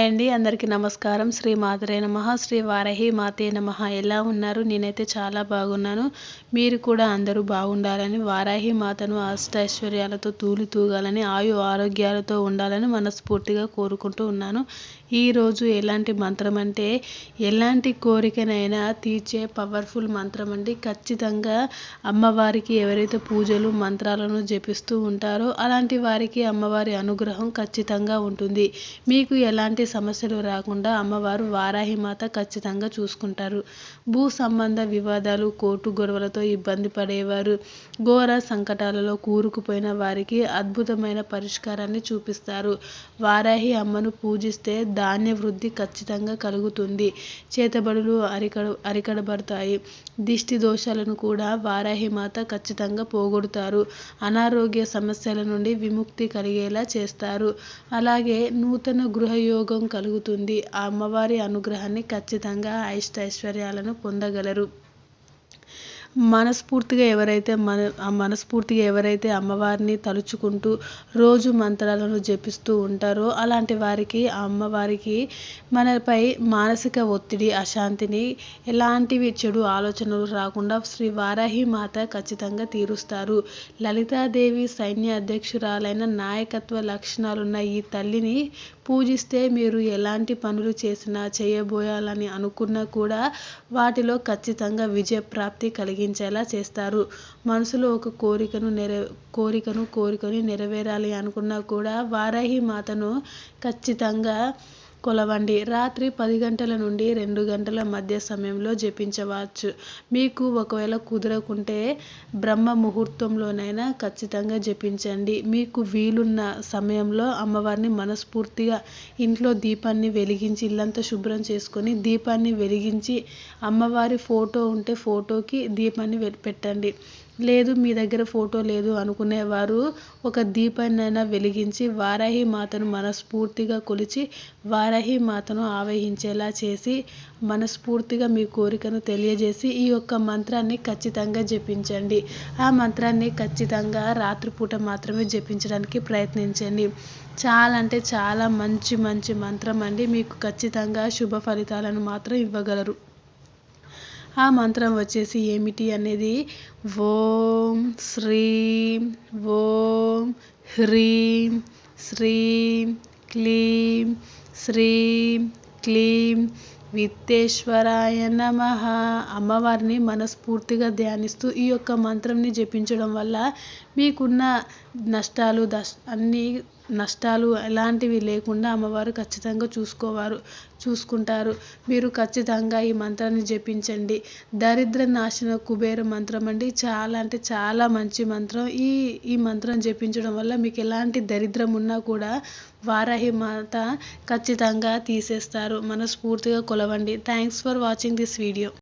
Hi అండి, అందరికీ నమస్కారం. శ్రీ మాతరే నమః, శ్రీ వారాహి మాతే నమః. ఎలా ఉన్నారు? నేనైతే చాలా బాగున్నాను. మీరు కూడా అందరూ బాగుండాలని, వారాహి మాతను అష్టైశ్వర్యాలతో తూగాలని, ఆరోగ్యాలతో ఉండాలని మనస్ఫూర్తిగా కోరుకుంటూ ఉన్నాను. ఈరోజు ఎలాంటి మంత్రం అంటే, ఎలాంటి కోరికనైనా తీర్చే పవర్ఫుల్ మంత్రం అండి. ఖచ్చితంగా అమ్మవారికి ఎవరైతే పూజలు మంత్రాలను జపిస్తూ ఉంటారో అలాంటి వారికి అమ్మవారి అనుగ్రహం ఖచ్చితంగా ఉంటుంది. మీకు ఎలాంటి సమస్యలు రాకుండా అమ్మవారు వారాహిమాత ఖచ్చితంగా చూసుకుంటారు. భూ సంబంధ వివాదాలు, కోర్టు గొడవలతో ఇబ్బంది పడేవారు, ఘోర సంకటాలలో కూరుకుపోయిన వారికి అద్భుతమైన పరిష్కారాన్ని చూపిస్తారు. వారాహి అమ్మను పూజిస్తే ధాన్య వృద్ధి ఖచ్చితంగా కలుగుతుంది. చేతబడులు అరికడబడతాయి. దిష్టి దోషాలను కూడా వారాహిమాత ఖచ్చితంగా పోగొడతారు. అనారోగ్య సమస్యల నుండి విముక్తి కలిగేలా చేస్తారు. అలాగే నూతన గృహయోగం కలుగుతుంది. ఆ అమ్మవారి అనుగ్రహాన్ని ఖచ్చితంగా అష్టైశ్వర్యాలను పొందగలరు. మనస్ఫూర్తిగా ఎవరైతే అమ్మవారిని తలుచుకుంటూ రోజు మంత్రాలను జపిస్తూ ఉంటారో అలాంటి వారికి ఆ అమ్మవారికి మనపై మానసిక ఒత్తిడి, అశాంతిని, ఎలాంటివి చెడు ఆలోచనలు రాకుండా శ్రీ వారాహి మాత ఖచ్చితంగా తీరుస్తారు. లలితాదేవి సైన్య అధ్యక్షురాలైన నాయకత్వ లక్షణాలున్న ఈ తల్లిని పూజిస్తే మీరు ఎలాంటి పనులు చేసినా, చేయబోయాలని అనుకున్నా కూడా వాటిలో ఖచ్చితంగా విజయప్రాప్తి కలిగించేలా చేస్తారు. మనసులో ఒక కోరికను నెరవేరాలి అనుకున్నా కూడా వారాహి మాతను ఖచ్చితంగా కొలవండి. రాత్రి 10 గంటల నుండి 2 గంటల మధ్య సమయంలో జపించవచ్చు. మీకు ఒకవేళ కుదరకుంటే బ్రహ్మ ముహూర్తంలోనైనా ఖచ్చితంగా జపించండి. మీకు వీలున్న సమయంలో అమ్మవారిని మనస్ఫూర్తిగా ఇంట్లో దీపాన్ని వెలిగించి, ఇల్లంతా శుభ్రం చేసుకొని దీపాన్ని వెలిగించి, అమ్మవారి ఫోటో ఉంటే ఫోటోకి దీపాన్ని పెట్టండి. లేదు మీ దగ్గర ఫోటో లేదు అనుకునేవారు ఒక దీపాన్నైనా వెలిగించి వారాహి మాతను మనస్ఫూర్తిగా కొలిచి వారాహి మాతను ఆవహించేలా చేసి మనస్ఫూర్తిగా మీ కోరికను తెలియజేసి ఈ యొక్క మంత్రాన్ని ఖచ్చితంగా జపించండి. ఆ మంత్రాన్ని ఖచ్చితంగా రాత్రిపూట మాత్రమే జపించడానికి ప్రయత్నించండి. చాలా అంటే చాలా మంచి మంత్రం అండి. మీకు ఖచ్చితంగా శుభ ఫలితాలను మాత్రం ఇవ్వగలరు. ఆ మంత్రం వచ్చేసి ఏమిటి అనేది, ఓం శ్రీం ఓం హ్రీం శ్రీం క్లీం శ్రీం క్లీం విత్తేశ్వరాయ నమః. అమ్మవారిని మనస్ఫూర్తిగా ధ్యానిస్తూ ఈ యొక్క మంత్రంని జపించడం వల్ల మీకున్న నష్టాలు ఎలాంటివి లేకుండా అమ్మవారు ఖచ్చితంగా చూసుకుంటారు. మీరు ఖచ్చితంగా ఈ మంత్రాన్ని జపించండి. దరిద్ర నాశన కుబేర మంత్రం అండి. చాలా అంటే చాలా మంచి మంత్రం. ఈ మంత్రం జపించడం వల్ల మీకు ఎలాంటి దరిద్రం ఉన్నా కూడా వారాహి మాత ఖచ్చితంగా తీసేస్తారు. మనస్ఫూర్తిగా కొలవండి. Thanks for watching this video.